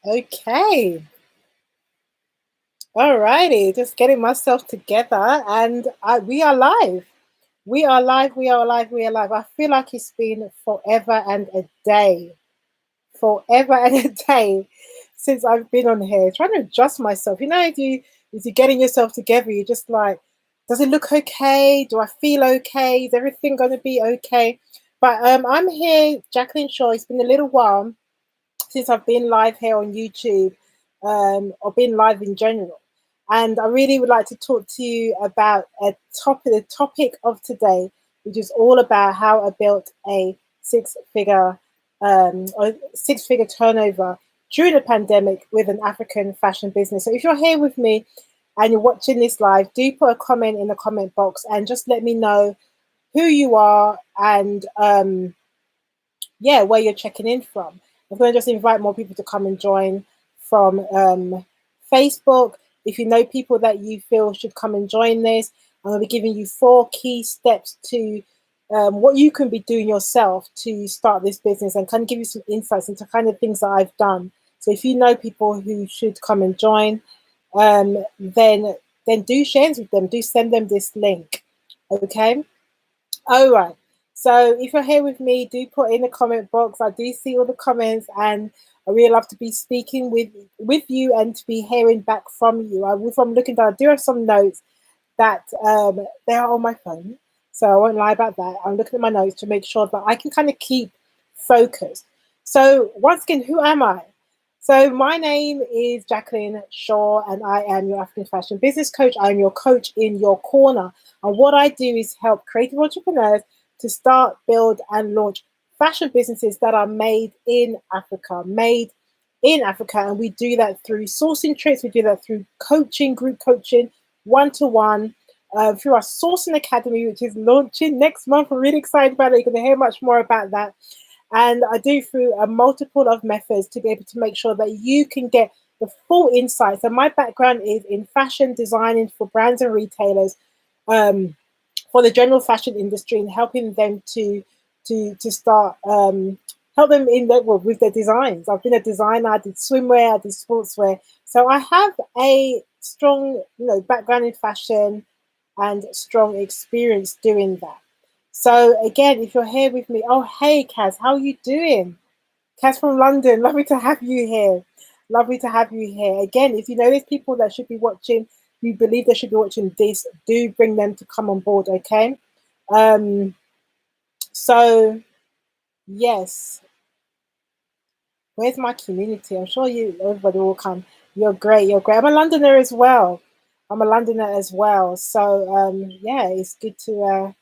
Okay. Alrighty. Just getting myself together, and we are live. We are live. We are live. We are live. I feel like it's been forever and a day, forever and a day since I've been on here, trying to adjust myself. You know, if you're getting yourself together, you're just like, does it look okay? Do I feel okay? Is everything going to be okay? But I'm here, Jacqueline Shaw. It's been a little while since I've been live here on YouTube, or been live in general. And I really would like to talk to you about the topic of today, which is all about how I built a six-figure turnover during the pandemic with an African fashion business. So if you're here with me and you're watching this live, do put a comment in the comment box and just let me know who you are and where you're checking in from. I'm going to just invite more people to come and join from Facebook. If you know people that you feel should come and join this, I'm going to be giving you 4 key steps to what you can be doing yourself to start this business, and kind of give you some insights into kind of things that I've done. So if you know people who should come and join, then do share with them. Do send them this link. Okay. All right. So if you're here with me, do put in the comment box. I do see all the comments, and I really love to be speaking with you and to be hearing back from you. If I'm looking down, I do have some notes that they are on my phone, so I won't lie about that. I'm looking at my notes to make sure that I can kind of keep focused. So once again, who am I? So my name is Jacqueline Shaw, and I am your African fashion business coach. I'm your coach in your corner. And what I do is help creative entrepreneurs to start, build, and launch fashion businesses that are made in Africa, And we do that through sourcing trips. We do that through coaching, group coaching, one-to-one, through our Sourcing Academy, which is launching next month. We're really excited about it. You're going to hear much more about that. And I do through a multiple of methods to be able to make sure that you can get the full insights. And my background is in fashion designing for brands and retailers, for the general fashion industry, and helping them to start help them with their designs. I've been a designer. I did swimwear. I did sportswear. So I have a strong background in fashion and strong experience doing that. So again, if you're here with me, oh hey Kaz, how are you doing? Kaz from London, lovely to have you here. Lovely to have you here. Again, if you know there's people that should be watching, you believe they should be watching this, do bring them to come on board, okay? So yes, where's my community? I'm sure everybody will come. You're great. I'm a Londoner as well. So yeah, it's good to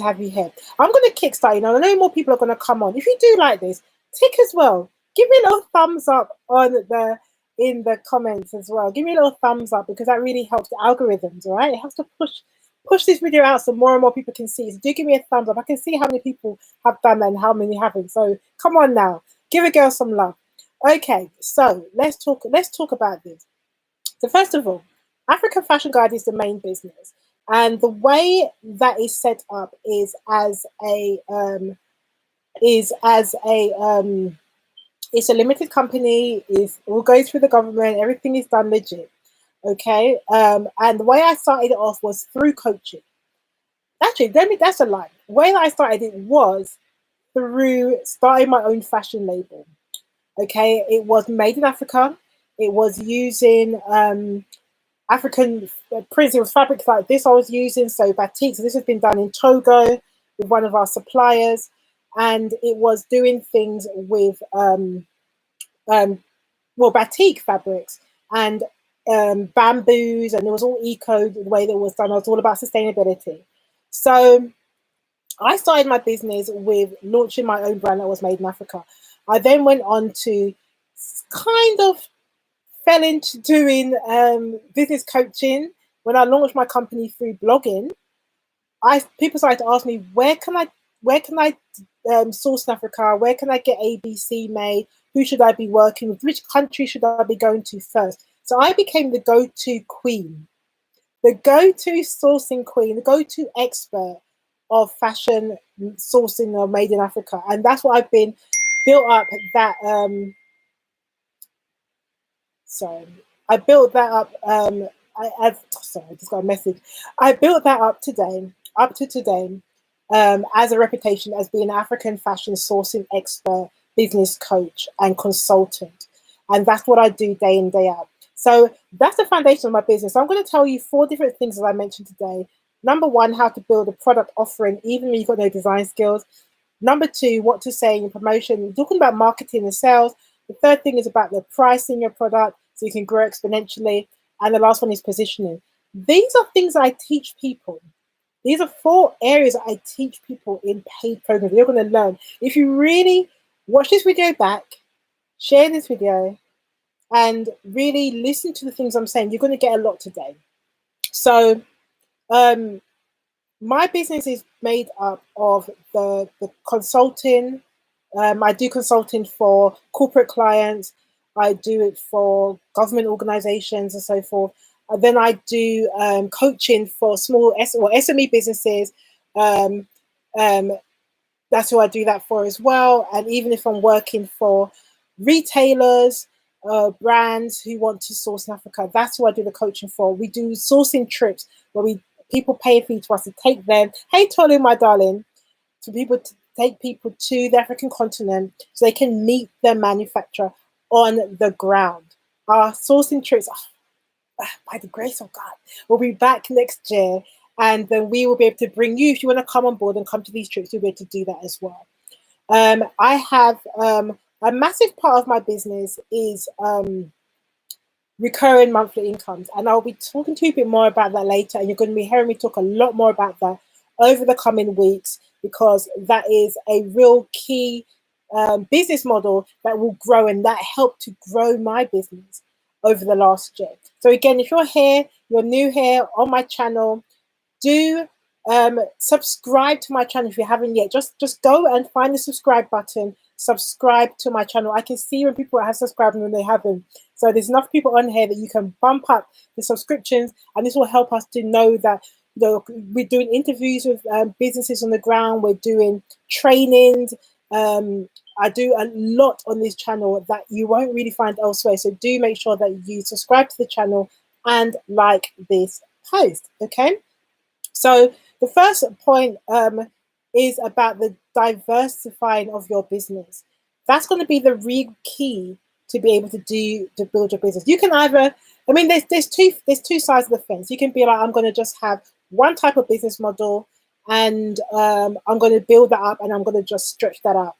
have you here. I'm going to kickstart. I know more people are going to come on. If you do like this, tick as well. Give me a little thumbs up in the comments as well. Give me a little thumbs up, because that really helps the algorithms. All right, it helps to push this video out so more and more people can see. So do give me a thumbs up. I can see how many people have done that and how many haven't. So come on now, give a girl some love. Okay, so let's talk about this. So first of all, African Fashion Guide is the main business. And the way that is set up is as a it's a limited company. It will go through the government. Everything is done legit. Okay. And the way I started it off was through coaching. Actually, that's a lie. The way that I started it was through starting my own fashion label. Okay. It was made in Africa. It was using African prints. It was fabrics like this I was using, so batik. So this has been done in Togo with one of our suppliers, and it was doing things with batik fabrics and bamboos, and it was all eco the way that it was done. It was all about sustainability. So I started my business with launching my own brand that was made in Africa. I then went on to kind of fell into doing business coaching. When I launched my company through blogging, people started to ask me, where can I source in Africa? Where can I get ABC made? Who should I be working with? Which country should I be going to first? So I became the go-to queen, the go-to sourcing queen, the go-to expert of fashion sourcing made in Africa. And that's what I've been built up sorry, I built that up. Sorry, I just got a message. I built that up to today, as a reputation as being an African fashion sourcing expert, business coach, and consultant. And that's what I do day in, day out. So that's the foundation of my business. I'm going to tell you 4 different things that I mentioned today. Number 1, how to build a product offering, even when you've got no design skills. Number 2, what to say in promotion. Talking about marketing and sales. The third thing is about the pricing your product so you can grow exponentially. And the last one is positioning. These are things I teach people. These are 4 areas I teach people in paid programs. You're going to learn. If you really watch this video back, share this video, and really listen to the things I'm saying, you're going to get a lot today. So my business is made up of the consulting. I do consulting for corporate clients. I do it for government organizations and so forth. Then I do coaching for small SME businesses. That's who I do that for as well. And even if I'm working for retailers, brands who want to source in Africa, that's who I do the coaching for. We do sourcing trips where people pay a fee to us to take them. Hey, Tolu, my darling, to take people to the African continent so they can meet their manufacturer on the ground. Our sourcing trips, by the grace of God, we'll be back next year. And then we will be able to bring you, if you want to come on board and come to these trips, you'll be able to do that as well. I have a massive part of my business is recurring monthly incomes. And I'll be talking to you a bit more about that later. And you're going to be hearing me talk a lot more about that over the coming weeks, because that is a real key business model that will grow, and that helped to grow my business over the last year. So again, if you're new here on my channel, do subscribe to my channel if you haven't yet. Just go and find the subscribe button, subscribe to my channel. I can see when people have subscribed and when they haven't. So there's enough people on here that you can bump up the subscriptions, and this will help us to know that we're doing interviews with businesses on the ground. We're doing trainings. I do a lot on this channel that you won't really find elsewhere. So do make sure that you subscribe to the channel and like this post, okay? So the first point is about the diversifying of your business. That's going to be the real key to be able to build your business. You can either, there's two sides of the fence. You can be like, I'm going to just have one type of business model, and I'm going to build that up, and I'm going to just stretch that out.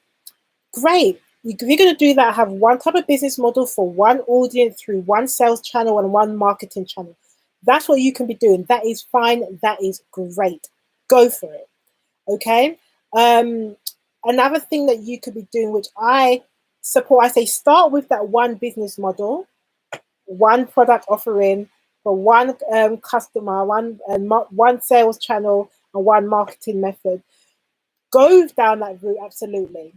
Great. If you're going to do that, have one type of business model for one audience through one sales channel and one marketing channel. That's what you can be doing. That is fine. That is great. Go for it. Okay. Another thing that you could be doing, which I support, I say start with that one business model, one product offering for one customer, one sales channel, and one marketing method. Go down that route, absolutely.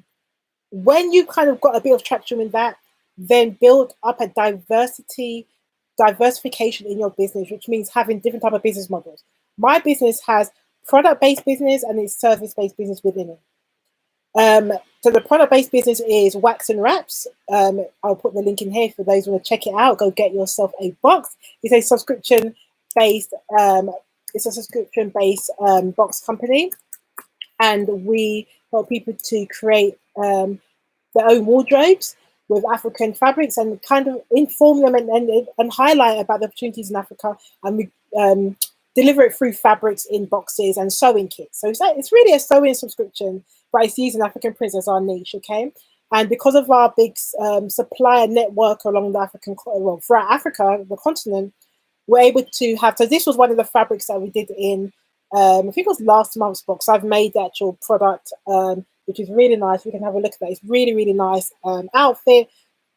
When you kind of got a bit of traction with that, then build up a diversification in your business, which means having different type of business models. My business has product-based business and it's service-based business within it. So the product-based business is wax and wraps. I'll put the link in here for those who want to check it out. Go get yourself a box. It's a subscription-based. Box company, and we help people to create their own wardrobes with African fabrics and kind of inform them and highlight about the opportunities in Africa. And we deliver it through fabrics in boxes and sewing kits. So it's really a sewing subscription, but it's using African prints as our niche, okay? And because of our big supplier network along the throughout Africa, the continent, we're able to have, so this was one of the fabrics that we did in, I think it was last month's box. I've made the actual product, which is really nice. We can have a look at that. It's really, really nice outfit,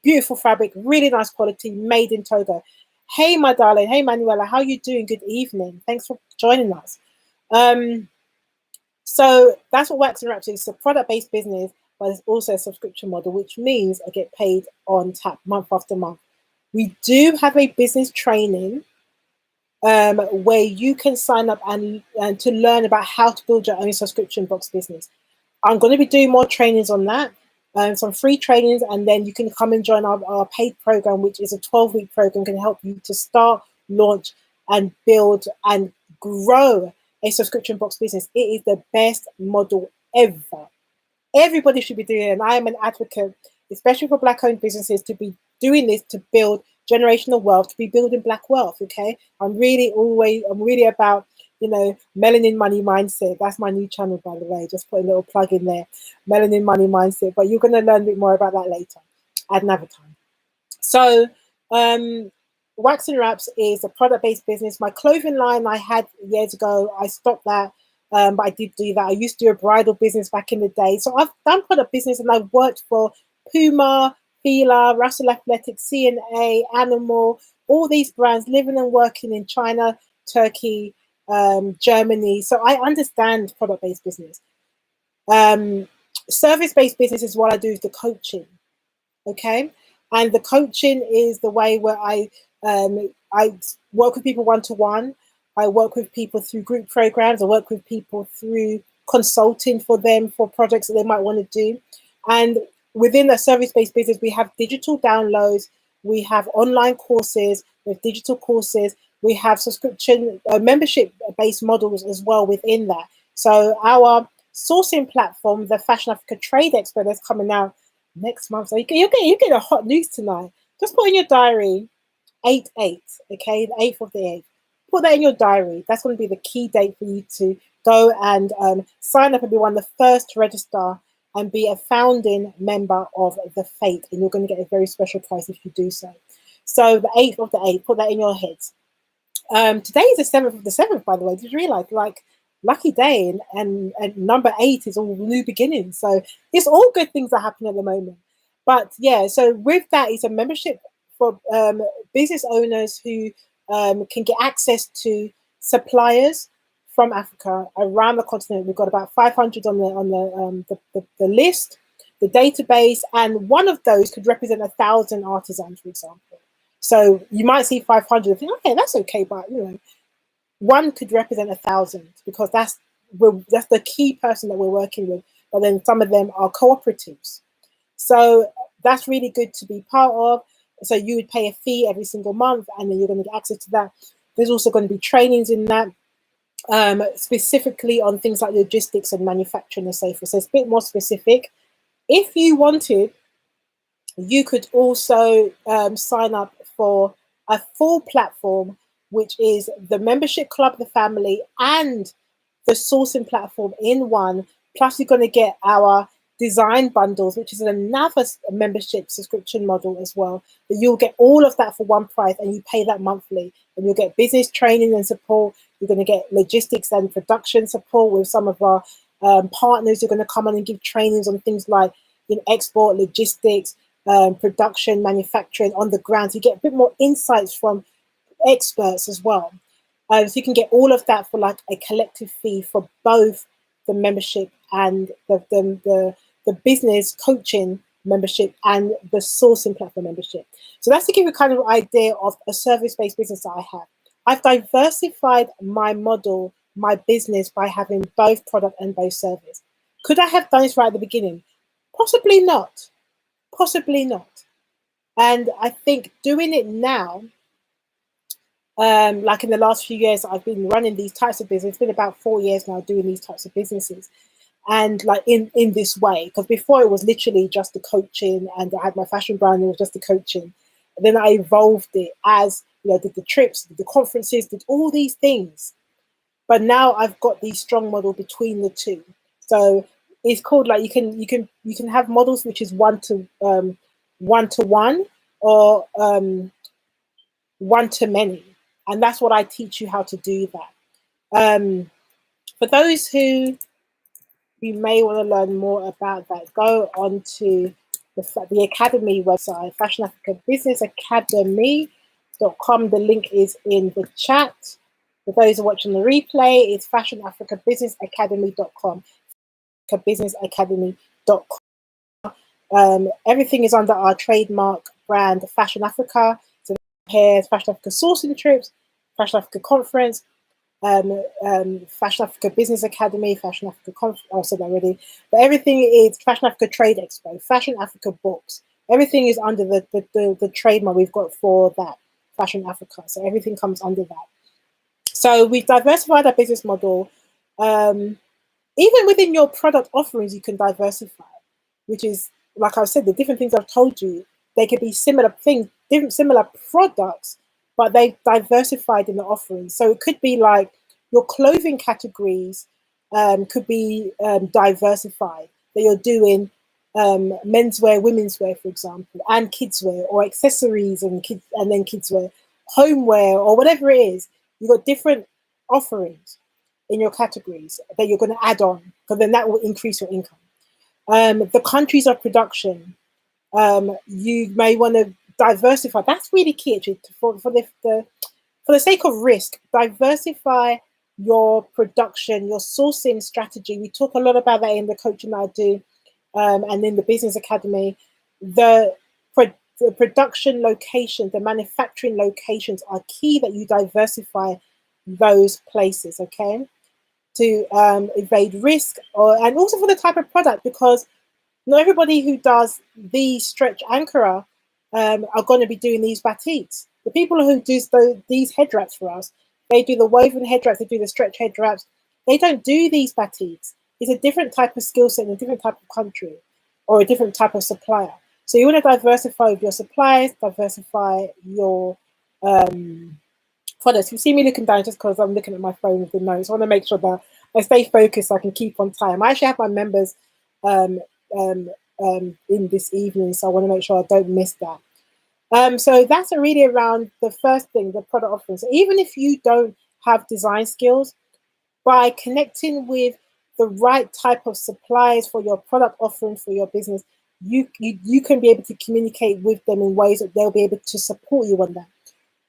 beautiful fabric, really nice quality, made in Togo. Hey, my darling. Hey, Manuela, how you doing? Good evening. Thanks for joining us. So that's what Wax and Wraps is. It's a product-based business, but it's also a subscription model, which means I get paid on tap month after month. We do have a business training where you can sign up and to learn about how to build your own subscription box business. I'm going to be doing more trainings on that. some free trainings, and then you can come and join our paid program, which is a 12-week program, can help you to start, launch, and build and grow a subscription box business. It is the best model ever. Everybody should be doing it, and I am an advocate, especially for Black-owned businesses, to be doing this to build generational wealth, to be building Black wealth. Okay, I'm really about, you know, melanin money mindset. That's my new channel, by the way. Just put a little plug in there, melanin money mindset. But you're going to learn a bit more about that later at another time. So, Wax and Wraps is a product-based business. My clothing line I had years ago, I stopped that. But I did do that. I used to do a bridal business back in the day. So I've done product business, and I've worked for Puma, Fila, Russell Athletics, C&A, Animal, all these brands, living and working in China, Turkey, Germany. So I understand product-based business. Service-based business is what I do, is the coaching. Okay. And the coaching is the way where I work with people one-to-one. I work with people through group programs. I work with people through consulting for them for projects that they might want to do. And within the service-based business, we have digital downloads, we have online courses, we have digital courses, we have subscription membership-based models as well within that. So our sourcing platform, the Fashion Africa Trade Expo, that's coming out next month. So you get a hot news tonight. Just put in your diary 8/8, okay, the 8th of the 8th. Put that in your diary. That's going to be the key date for you to go and sign up and be one of the first to register and be a founding member of the Fate. And you're going to get a very special price if you do so. So the 8th of the 8th, put that in your heads. Today is the 7th of the 7th, by the way. Did you realize? Like, lucky day, and number 8 is all new beginnings. So it's all good things that happen at the moment. But yeah, so with that is a membership for business owners who can get access to suppliers from Africa around the continent. We've got about 500 on the list, the database, and one of those could represent 1,000 artisans, for example. So you might see 500 and think, okay, that's okay, but you know, one could represent 1,000 because that's the key person that we're working with. But then some of them are cooperatives. So that's really good to be part of. So you would pay a fee every single month, and then you're going to get access to that. There's also going to be trainings in that, specifically on things like logistics and manufacturing and so forth. So it's a bit more specific. If you wanted, you could also sign up for a full platform, which is the membership club, the family, and the sourcing platform in one. Plus, you're going to get our design bundles, which is another membership subscription model as well. But you'll get all of that for one price, and you pay that monthly. And you'll get business training and support. You're going to get logistics and production support with some of our partners. You're going to come on and give trainings on things like, you know, export, logistics, production, manufacturing on the ground. So you get a bit more insights from experts as well. So you can get all of that for like a collective fee for both the membership and the business coaching membership and the sourcing platform membership. So that's to give you kind of an idea of a service-based business that I have. I've diversified my model, my business, by having both product and both service. Could I have done this right at the beginning? Possibly not. Possibly not. And I think doing it now, like in the last few years, I've been running these types of business. It's been about 4 years now doing these types of businesses. And like in this way, because before it was literally just the coaching, and I had my fashion brand, and it was just the coaching. And then I evolved it as, you know, did the trips, did the conferences, did all these things. But now I've got the strong model between the two. So it's called, like, you can have models which is one to one or one to many, and that's what I teach you how to do that. For those who may want to learn more about that, go on to the Academy website, Fashion Africa Business Academy.com. The link is in the chat. For those who are watching the replay, it's Fashion Africa Business Academy.com. Business Academy.com. Everything is under our trademark brand, Fashion Africa. So here's Fashion Africa sourcing trips, Fashion Africa conference, Fashion Africa Business Academy, Fashion Africa Conference, I said that already, but everything is Fashion Africa Trade Expo, Fashion Africa Books. Everything is under the trademark we've got for that, Fashion Africa. So everything comes under that. So we've diversified our business model. Even within your product offerings, you can diversify, which is, like I said, the different things I've told you, they could be similar things, different similar products, but they diversified in the offerings. So it could be like your clothing categories could be diversified, that you're doing menswear, women's wear, for example, and kids wear, or accessories and kids, and then kids wear, homeware, or whatever it is. You've got different offerings in your categories that you're going to add on, because then that will increase your income. The countries of production, you may want to diversify. That's really key, actually, for the sake of risk. Diversify your production, your sourcing strategy. We talk a lot about that in the coaching that I do, and in the Business Academy. The production locations, the manufacturing locations are key, that you diversify those places, okay, to evade risk, and also for the type of product, because not everybody who does the stretch anchorer are going to be doing these batiks. The people who do these head wraps for us, they do the woven head wraps, they do the stretch head wraps. They don't do these batiks. It's a different type of skill set in a different type of country, or a different type of supplier. So you want to diversify with your suppliers, diversify your products. You see me looking down just because I'm looking at my phone with the notes. I want to make sure that I stay focused so I can keep on time. I actually have my members in this evening, so I want to make sure I don't miss that. So that's really around the first thing, the product offering. So even if you don't have design skills, by connecting with the right type of suppliers for your product offering for your business, you can be able to communicate with them in ways that they'll be able to support you on that.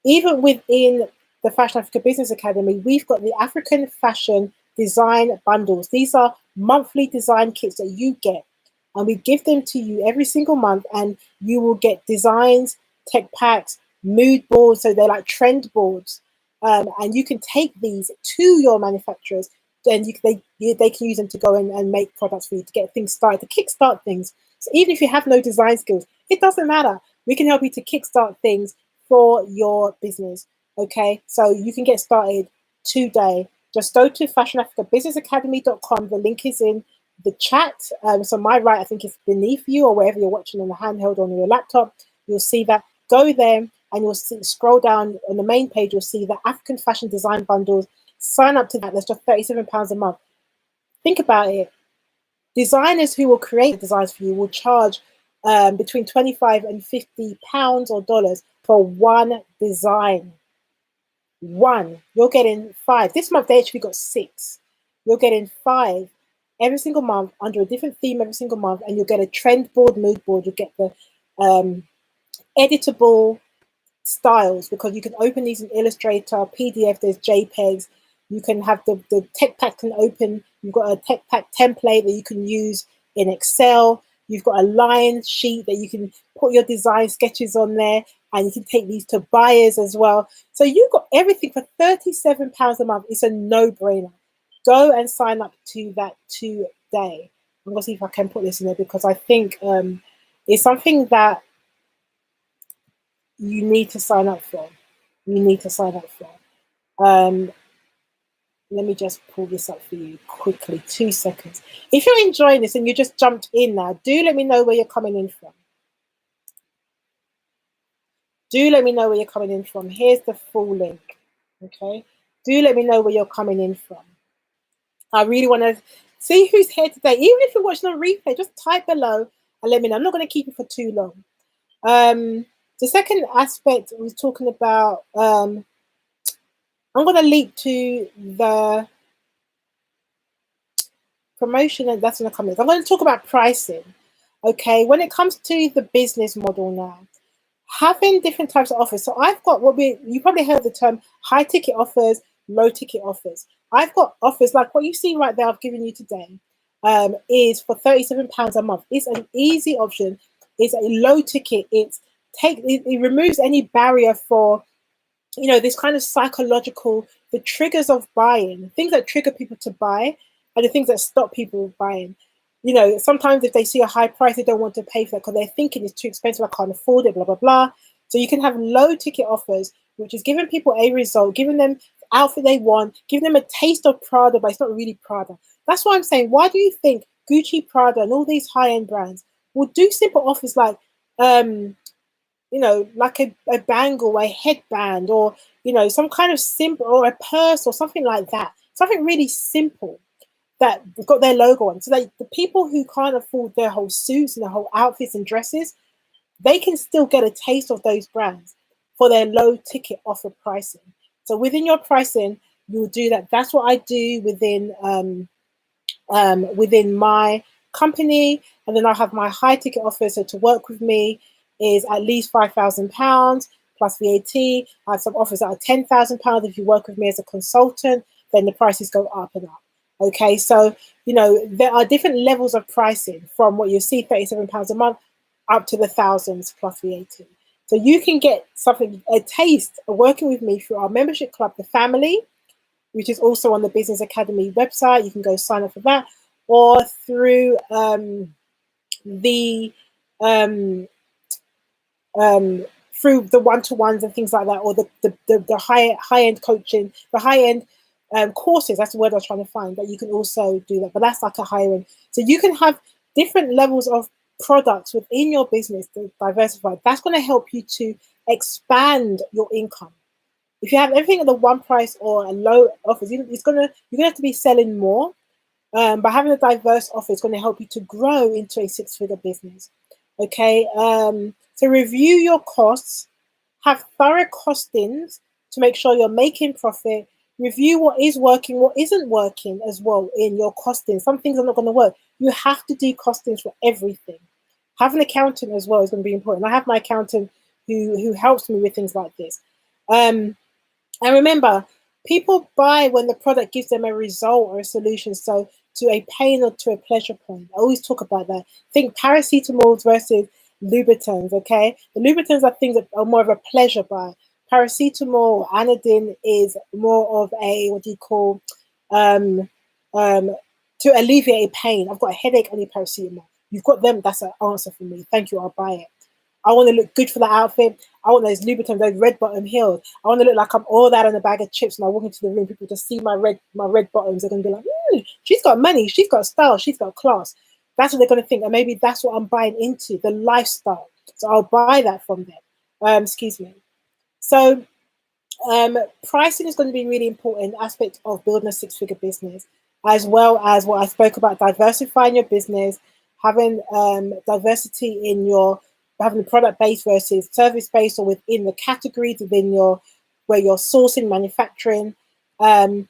Even within the Fashion Africa Business Academy, we've got the African Fashion Design Bundles. These are monthly design kits that you get, and we give them to you every single month, and you will get designs, tech packs, mood boards, so they're like trend boards, and you can take these to your manufacturers, and they can use them to go in and make products for you, to get things started, to kickstart things. So even if you have no design skills, it doesn't matter. We can help you to kickstart things for your business. Okay, so you can get started today. Just go to fashionafricabusinessacademy.com. The link is in the chat. So my right, I think, is beneath you, or wherever you're watching on the handheld or on your laptop. You'll see that. Go there and you'll scroll down on the main page. You'll see the African Fashion Design Bundles. Sign up to that. That's just £37 a month. Think about it. Designers who will create designs for you will charge between £25 and £50 or dollars for one design. One. You're getting 5. This month they actually got 6. You're getting 5 every single month under a different theme every single month, and you'll get a trend board, mood board. You'll get the editable styles, because you can open these in Illustrator, PDF, there's JPEGs. You can have the tech pack can open. You've got a tech pack template that you can use in Excel. You've got a line sheet that you can put your design sketches on there, and you can take these to buyers as well. So you've got everything for £37 a month. It's a no-brainer. Go and sign up to that today. I'm going to see if I can put this in there, because I think it's something that you need to sign up for. You need to sign up for. Let me just pull this up for you quickly, 2 seconds. If you're enjoying this and you just jumped in now, do let me know where you're coming in from. Do let me know where you're coming in from. Here's the full link, okay? Do let me know where you're coming in from. I really want to see who's here today. Even if you're watching on replay, just type below and let me know. I'm not going to keep it for too long. The second aspect was talking about, I'm going to leap to the promotion, and that's in the comments. I'm going to talk about pricing. Okay, when it comes to the business model now, having different types of offers. So I've got you probably heard the term high ticket offers, low ticket offers. I've got offers like what you see right there I've given you today, is for £37 a month. It's an easy option. It's a low ticket. It removes any barrier for, you know, this kind of psychological the triggers of buying, things that trigger people to buy, and the things that stop people buying. You know, sometimes if they see a high price, they don't want to pay for it because they're thinking it's too expensive, I can't afford it, blah, blah, blah. So you can have low ticket offers, which is giving people a result, giving them the outfit they want, giving them a taste of Prada, but it's not really Prada. That's why I'm saying, why do you think Gucci, Prada, and all these high-end brands will do simple offers like, you know, like a bangle, a headband, or, you know, some kind of simple, or a purse or something like that. Something really simple that got their logo on. So that the people who can't afford their whole suits and their whole outfits and dresses, they can still get a taste of those brands for their low ticket offer pricing. So within your pricing, you'll do that. That's what I do within my company. And then I have my high ticket offer. So to work with me is at least £5,000 plus VAT. I have some offers that are £10,000. If you work with me as a consultant, then the prices go up and up. Okay, so, you know, there are different levels of pricing from what you see, £37 a month, up to the thousands plus VAT. So you can get something, a taste of working with me through our membership club, The Family, which is also on the Business Academy website. You can go sign up for that, or through through the one-to-ones and things like that, or the high-end coaching, the high-end courses. That's the word I was trying to find. That you can also do that, but that's like a higher end. So you can have different levels of products within your business to diversify. That's going to help you to expand your income. If you have everything at the one price or a low offers, you're gonna have to be selling more. But having a diverse offer is going to help you to grow into a six-figure business. Okay, so review your costs, have thorough costings to make sure you're making profit. Review what is working, what isn't working as well in your costings. Some things are not going to work. You have to do costings for everything. Have an accountant as well is going to be important. I have my accountant who helps me with things like this. And remember, people buy when the product gives them a result or a solution. So to a pain or to a pleasure point. I always talk about that. Think paracetamol versus Louboutins, okay? The Louboutins are things that are more of a pleasure buy. Paracetamol or Anodin is more of a, what do you call, to alleviate pain. I've got a headache, I need paracetamol. You've got them, that's an answer for me. Thank you, I'll buy it. I want to look good for the outfit. I want those Louboutins, those red bottom heels. I want to look like I'm all that in a bag of chips. And I walk into the room, people just see my red bottoms. They're going to be like, she's got money, she's got style, she's got class. That's what they're going to think. And maybe that's what I'm buying into, the lifestyle. So I'll buy that from them. Excuse me. So pricing is going to be a really important aspect of building a six-figure business, as well as what I spoke about, diversifying your business, having diversity in your having the product base versus service base, or within the categories within your where you're sourcing, manufacturing, and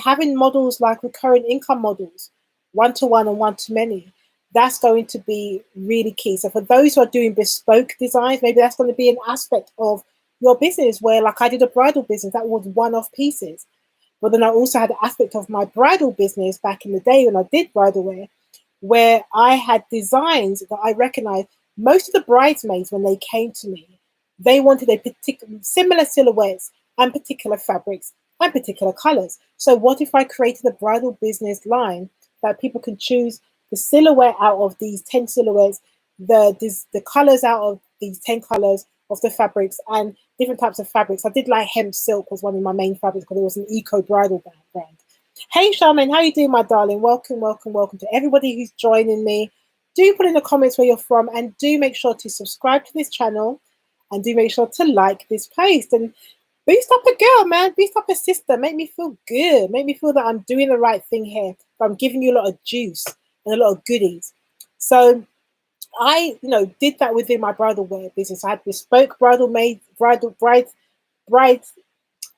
having models like recurring income models, one-to-one and one-to-many. That's going to be really key. So for those who are doing bespoke designs, maybe that's going to be an aspect of your business where, like I did a bridal business, that was one-off pieces. But then I also had an aspect of my bridal business back in the day when I did bridal wear, where I had designs that I recognized. Most of the bridesmaids, when they came to me, they wanted a particular similar silhouettes and particular fabrics and particular colors. So what if I created a bridal business line that people can choose the silhouette out of these 10 silhouettes, the colors out of these 10 colors of the fabrics, and different types of fabrics. I did like hemp silk was one of my main fabrics because it was an eco bridal brand. Hey Charmaine, how you doing, my darling? Welcome, welcome, welcome to everybody who's joining me. Do put in the comments where you're from, and do make sure to subscribe to this channel, and do make sure to like this post, and boost up a girl, man, boost up a sister, make me feel good, make me feel that I'm doing the right thing here, that I'm giving you a lot of juice and a lot of goodies. So I, did that within my bridal wear business. I had bespoke bride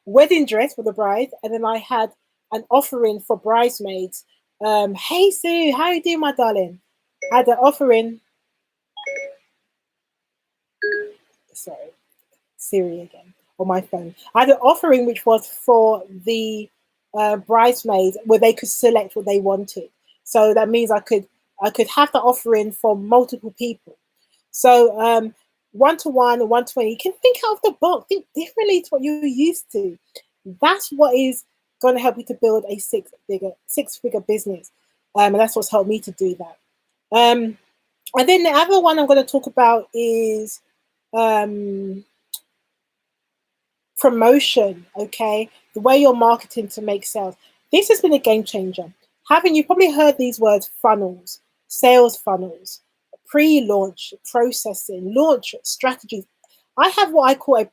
wedding dress for the bride, and then I had an offering for bridesmaids. Hey Sue, how you doing, my darling? I had an offering. Sorry, Siri again on my phone. I had an offering which was for the bridesmaids, where they could select what they wanted. So that means I could have the offering for multiple people. So one-to-one and one-to-many, you can think out of the box, think differently to what you're used to. That's what is going to help you to build a six-figure business. And that's what's helped me to do that. And then the other one I'm going to talk about is promotion, okay? The way you're marketing to make sales. This has been a game changer. You've probably heard these words: funnels, sales funnels, pre-launch processing, launch strategies. I have what I call a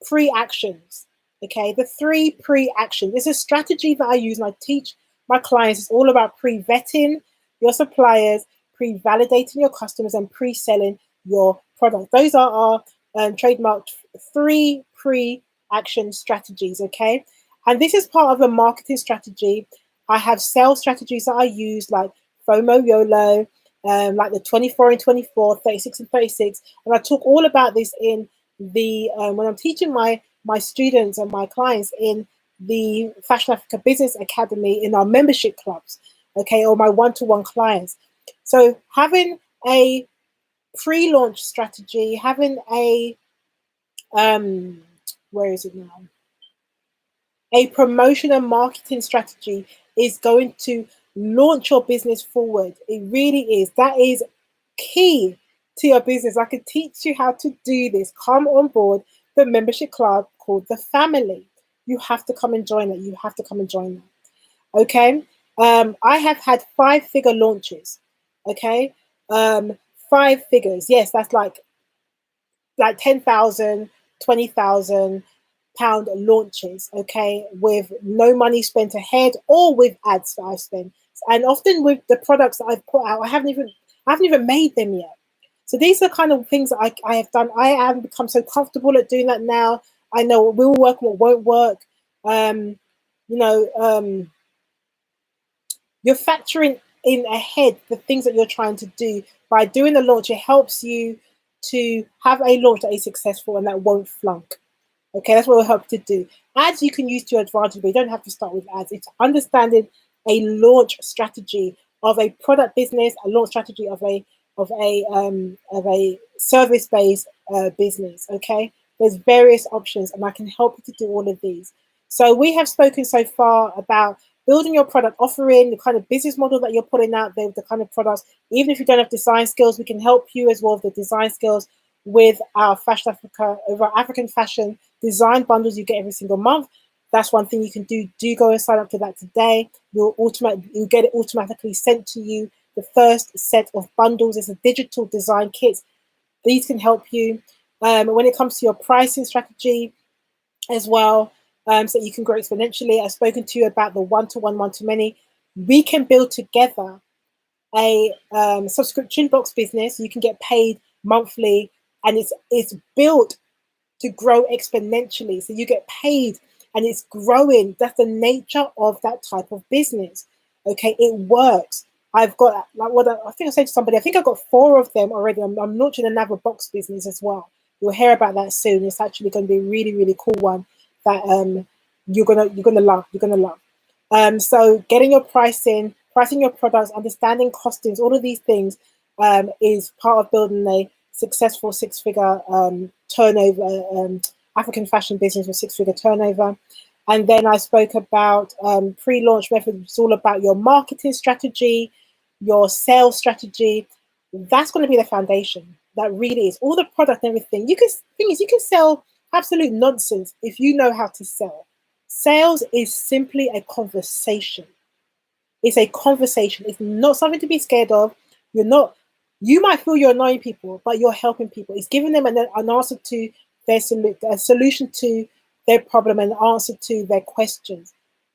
pre-actions, okay? The 3 pre-actions. It's a strategy that I use and I teach my clients. It's all about pre-vetting your suppliers, pre-validating your customers, and pre-selling your product. Those are our trademarked 3 pre-action strategies, okay? And this is part of a marketing strategy. I have sales strategies that I use, like FOMO YOLO, like the 24 and 24, 36 and 36. And I talk all about this in the when I'm teaching my students and my clients in the Fashion Africa Business Academy in our membership clubs, okay, or my one-to-one clients. So having a pre-launch strategy, having a where is it now? A promotion and marketing strategy is going to launch your business forward. It really is. That is key to your business. I can teach you how to do this. Come on board the membership club called The Family. You have to come and join it. You have to come and join that. Okay. I have had 5-figure launches. Okay. 5 figures. Yes, that's like 10,000, 20,000 pound launches, okay, with no money spent ahead or with ads that I've spent. And often with the products that I've put out, I haven't even made them yet. So these are kind of things that I have done. I have become so comfortable at doing that now. I know what will work and what won't work. You're factoring in ahead the things that you're trying to do. By doing the launch, it helps you to have a launch that is successful and that won't flunk. Okay, that's what will help to do. Ads you can use to your advantage, but you don't have to start with ads. It's understanding a launch strategy of a product business, a launch strategy of a service-based business. Okay, there's various options, and I can help you to do all of these. So we have spoken so far about building your product offering, the kind of business model that you're putting out there, the kind of products. Even if you don't have design skills, we can help you as well with the design skills with our Fashion Africa, over African fashion design bundles you get every single month. That's one thing you can do. Do go and sign up to that today. You'll get it automatically sent to you. The first set of bundles is a digital design kit. These can help you. When it comes to your pricing strategy as well, so you can grow exponentially. I've spoken to you about the one-to-one, one-to-many. We can build together a subscription box business. You can get paid monthly, and it's built to grow exponentially. So you get paid and it's growing. That's the nature of that type of business. Okay, it works. I've got, like what I think I said to somebody, I think I've got 4 of them already. I'm launching another box business as well. You'll hear about that soon. It's actually going to be a really, really cool one that you're gonna love. You're gonna love. So getting your pricing your products, understanding costings, all of these things is part of building a successful 6-figure turnover African fashion business with 6-figure turnover. And then I spoke about pre-launch method. It's all about your marketing strategy, your sales strategy. That's going to be the foundation. That really is. All the product and everything. You can sell absolute nonsense if you know how to sell. Sales is simply a conversation. It's a conversation. It's not something to be scared of. You might feel you're annoying people, but you're helping people. It's giving them an answer to a solution to their problem, and an answer to their questions.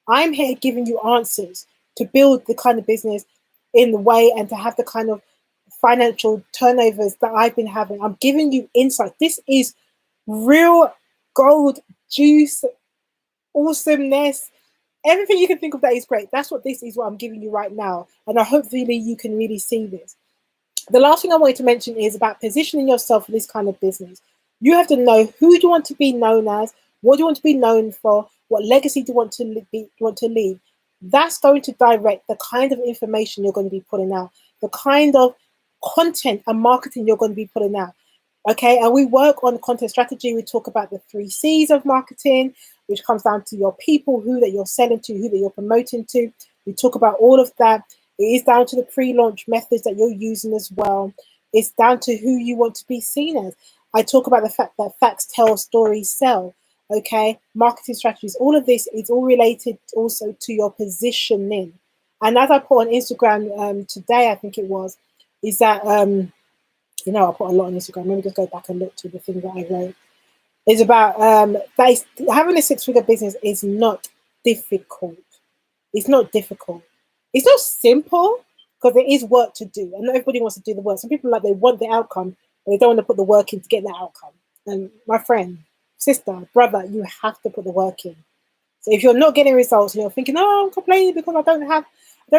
I'm here giving you answers to build the kind of business in the way and to have the kind of financial turnovers that I've been having. I'm giving you insight. This is real gold juice, awesomeness. Everything you can think of that is great. That's what this is, what I'm giving you right now. And hopefully you can really see this. The last thing I wanted to mention is about positioning yourself for this kind of business. You have to know who do you want to be known as, what do you want to be known for, what legacy do you want to leave. That's going to direct the kind of information you're going to be putting out, the kind of content and marketing you're going to be putting out. Okay, and we work on content strategy. We talk about the 3 C's of marketing. which comes down to your people, who that you're selling to, who that you're promoting to. We talk about all of that. It is down to the pre-launch methods that you're using as well. It's down to who you want to be seen as. I talk about the fact that facts tell, stories sell. Okay, marketing strategies, all of this is all related also to your positioning. And as I put on Instagram today, I think it was, is that, you know, I put a lot on Instagram. Let me just go back and look to the thing that I wrote. It's about having a six-figure business is not difficult. It's not difficult. It's not simple because there is work to do, and not everybody wants to do the work. Some people they want the outcome, but they don't want to put the work in to get the outcome. And my friend, sister, brother, you have to put the work in. So if you're not getting results and you're thinking, oh, I'm complaining because I don't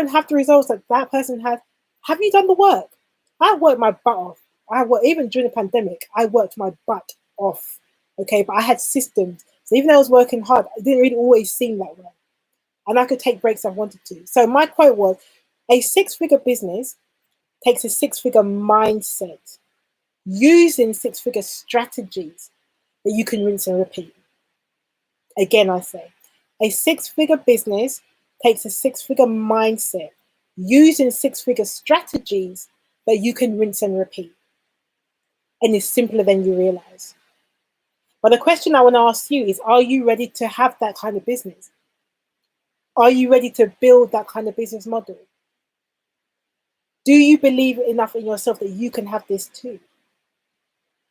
have the results that that person has, have you done the work? I worked my butt off. Even during the pandemic, I worked my butt off. Okay, but I had systems. So even though I was working hard, it didn't really always seem that way. And I could take breaks if I wanted to. So my quote was, a six-figure business takes a six-figure mindset, using six-figure strategies that you can rinse and repeat. Again, I say, a six-figure business takes a six-figure mindset, using six-figure strategies that you can rinse and repeat. And it's simpler than you realize. But the question I want to ask you is, are you ready to have that kind of business? Are you ready to build that kind of business model? Do you believe enough in yourself that you can have this too?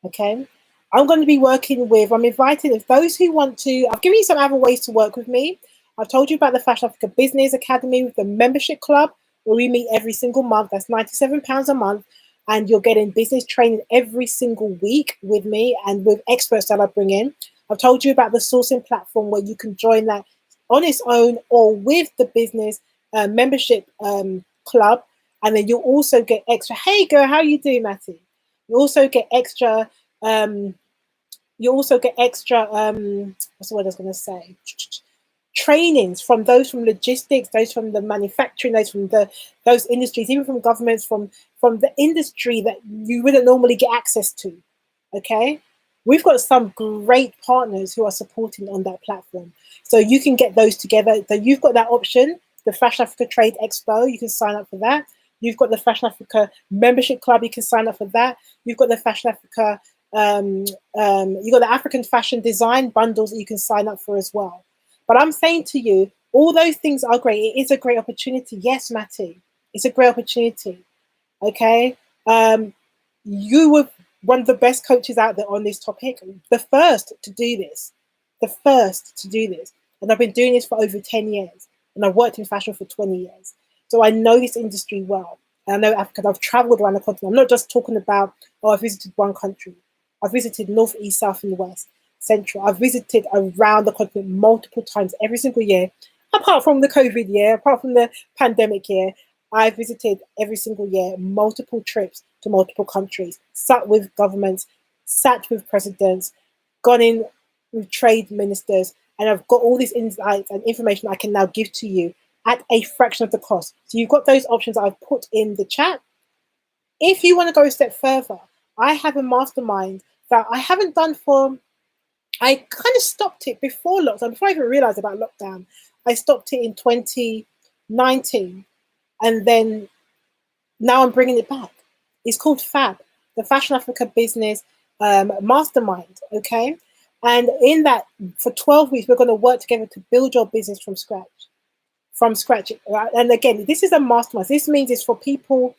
Okay. I'm going to be working with, I'm inviting those who want to, I've given you some other ways to work with me. I've told you about the Fashion Africa Business Academy with the membership club, where we meet every single month. That's £97 a month. And you're getting business training every single week with me and with experts that I bring in. I've told you about the sourcing platform where you can join that on its own or with the business membership club. And then you'll also get extra, hey girl, how you doing, Matty? You also get extra, what's the word I was going to say? Trainings from those from logistics, those from the manufacturing, those industries, even from governments, from the industry that you wouldn't normally get access to. Okay, we've got some great partners who are supporting on that platform, so you can get those together. So you've got that option, the Fashion Africa Trade Expo, you can sign up for that. You've got the Fashion Africa Membership Club, you can sign up for that. You've got the Fashion Africa, you've got the African Fashion Design bundles that you can sign up for as well. But I'm saying to you, all those things are great. It is a great opportunity. Yes, Matty, it's a great opportunity. Okay. You were one of the best coaches out there on this topic. The first to do this. And I've been doing this for over 10 years. And I've worked in fashion for 20 years. So I know this industry well. And I know Africa. I've traveled around the continent. I'm not just talking about, oh, I visited one country. I've visited North, East, South, and West. Central. I've visited around the continent multiple times every single year, apart from the COVID year, apart from the pandemic year. I've visited every single year multiple trips to multiple countries, sat with governments, sat with presidents, gone in with trade ministers, and I've got all these insights and information I can now give to you at a fraction of the cost. So you've got those options that I've put in the chat. If you want to go a step further, I have a mastermind that I haven't done for, I kind of stopped it before lockdown, before I even realized about lockdown. I stopped it in 2019, and then now I'm bringing it back. It's called FAB, the Fashion Africa Business Mastermind, okay? And in that, for 12 weeks, we're going to work together to build your business from scratch. Right? And again, this is a mastermind. This means it's for people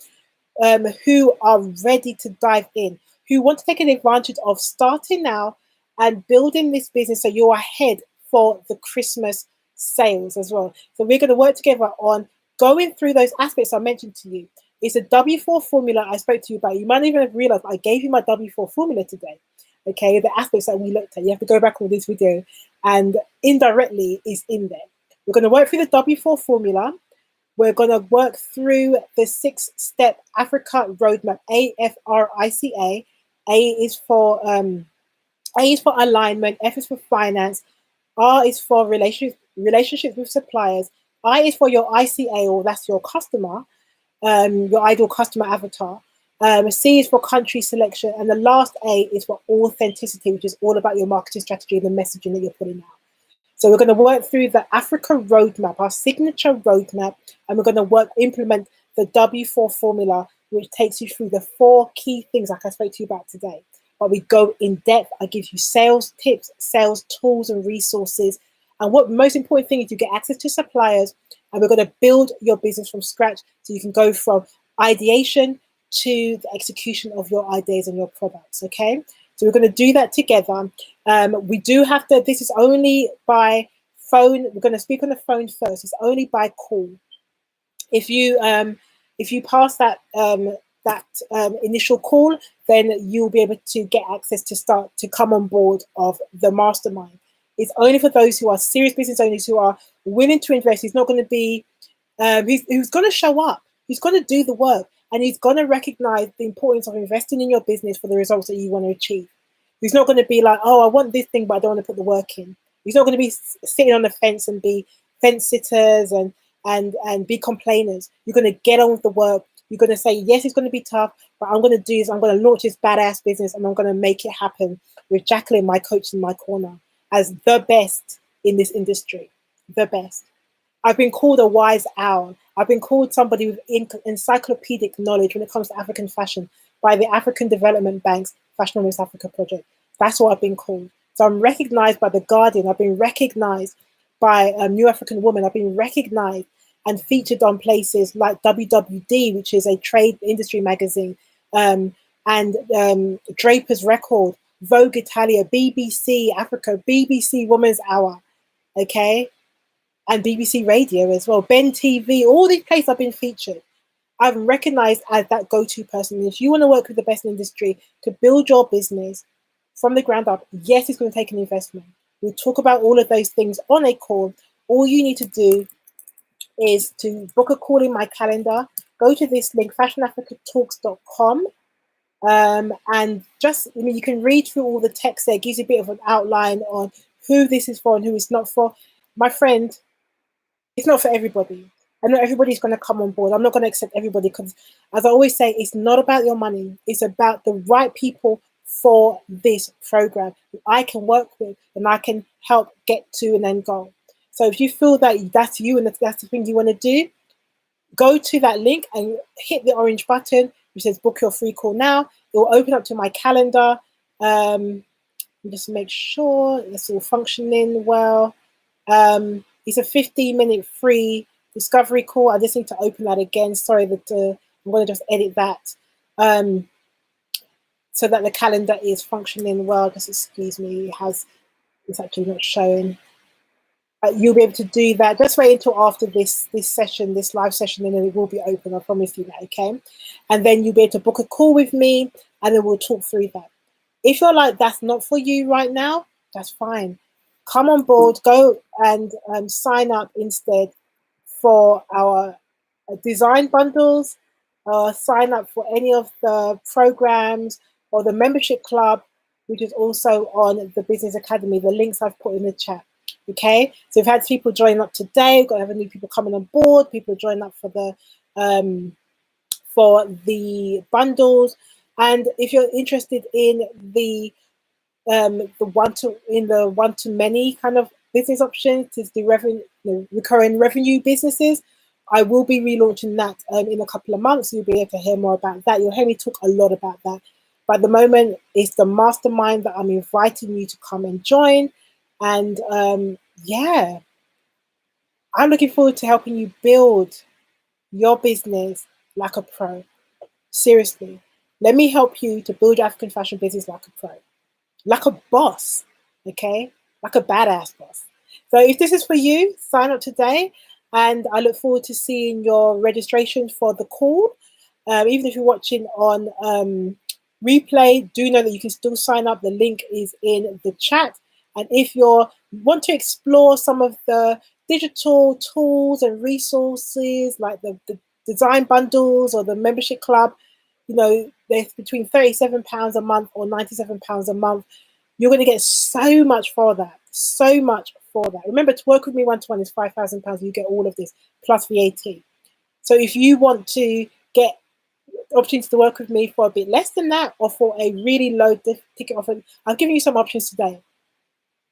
who are ready to dive in, who want to take advantage of starting now and building this business so you're ahead for the Christmas sales as well. So we're going to work together on going through those aspects I mentioned to you. It's a W4 formula I spoke to you about. You might even have realized I gave you my W4 formula today. Okay, the aspects that we looked at. You have to go back on this video, and indirectly is in there. We're going to work through the W4 formula. We're going to work through the 6-step Africa roadmap, AFRICA. A is for alignment, F is for finance, R is for relationships with suppliers, I is for your ICA, or that's your customer, your ideal customer avatar. C is for country selection, and the last A is for authenticity, which is all about your marketing strategy and the messaging that you're putting out. So we're going to work through the Africa roadmap, our signature roadmap, and we're going to implement the W4 formula, which takes you through the 4 key things like I spoke to you about today. But we go in depth. I give you sales tips, sales tools and resources. And what the most important thing is you get access to suppliers, and we're going to build your business from scratch so you can go from ideation to the execution of your ideas and your products, okay? So we're going to do that together. We do have to, this is only by phone. We're going to speak on the phone first. It's only by call. If you pass that initial call, then you'll be able to get access to start to come on board of the mastermind. It's only for those who are serious business owners who are willing to invest. He's not going to be, who's going to show up. He's going to do the work, and he's going to recognize the importance of investing in your business for the results that you want to achieve. He's not going to be like, oh, I want this thing, but I don't want to put the work in. He's not going to be sitting on the fence and be fence sitters and be complainers. You're going to get on with the work. You're going to say, yes, it's going to be tough, but I'm going to do this. I'm going to launch this badass business, and I'm going to make it happen with Jacqueline, my coach in my corner, as the best in this industry, the best. I've been called a wise owl. I've been called somebody with encyclopedic knowledge when it comes to African fashion by the African Development Bank's Fashion on West Africa project. That's what I've been called. So I'm recognized by The Guardian. I've been recognized by New African Woman. I've been recognized and featured on places like WWD, which is a trade industry magazine, and Draper's Record, Vogue Italia, BBC Africa, BBC Women's Hour, okay? And BBC Radio as well, Ben TV, all these places I've been featured. I'm recognized as that go-to person. And if you want to work with the best in the industry to build your business from the ground up, yes, it's going to take an investment. We'll talk about all of those things on a call. All you need to do is to book a call in my calendar. Go to this link, fashionafricatalks.com. And just, I mean, you can read through all the text there. It gives you a bit of an outline on who this is for and who it's not for. My friend, it's not for everybody. And not everybody's going to come on board. I'm not going to accept everybody because, as I always say, it's not about your money. It's about the right people for this program that I can work with and I can help get to an end goal. So if you feel that that's you and that's the thing you want to do, go to that link and hit the orange button which says book your free call now. It will open up to my calendar. Just make sure it's all functioning well. It's a 15-minute free discovery call. I just need to open that again. Sorry that I'm going to just edit that so that the calendar is functioning well. Just excuse me, it's actually not showing. You'll be able to do that. Just wait until after this session, this live session, and then it will be open. I promise you that, okay? And then you'll be able to book a call with me, and then we'll talk through that. If you're like, that's not for you right now, that's fine. Come on board, go and sign up instead for our design bundles, sign up for any of the programs or the membership club, which is also on the Business Academy. The links I've put in the chat. Okay, so we've had people join up today. We've got to have new people coming on board. People join up for the bundles. And if you're interested in the one-to-many kind of business options, to the recurring revenue businesses, I will be relaunching that in a couple of months. You'll be able to hear more about that. You'll hear me talk a lot about that. But at the moment, it's the mastermind that I'm inviting you to come and join. And yeah, I'm looking forward to helping you build your business like a pro. Seriously, let me help you to build your African fashion business like a pro, like a boss, okay? Like a badass boss. So if this is for you, sign up today. And I look forward to seeing your registration for the call. Even if you're watching on replay, do know that you can still sign up. The link is in the chat. And if you want to explore some of the digital tools and resources like the design bundles or the membership club, you know, they're between £37 a month or £97 a month. You're going to get so much for that, so much for that. Remember, to work with me one-to-one is £5,000. You get all of this plus VAT. So if you want to get opportunity to work with me for a bit less than that or for a really low ticket offer, I'm giving you some options today.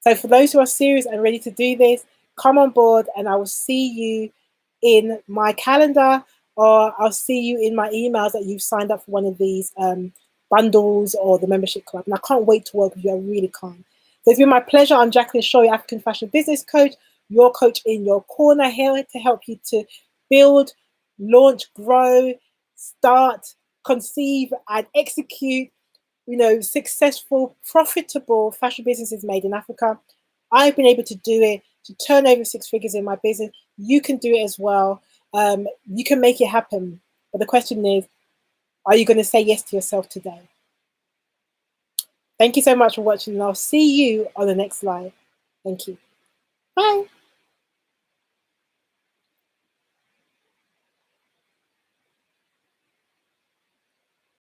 So for those who are serious and ready to do this, come on board and I will see you in my calendar, or I'll see you in my emails that you've signed up for one of these bundles or the membership club. And I can't wait to work with you. I really can't. So it's been my pleasure. I'm Jacqueline Shaw, your African fashion business coach, your coach in your corner, here to help you to build, launch, grow, start, conceive, and execute, successful, profitable fashion businesses made in Africa. I've been able to do it, to turn over 6 figures in my business. You can do it as well. You can make it happen. But the question is, are you going to say yes to yourself today? Thank you so much for watching, and I'll see you on the next live. Thank you. Bye.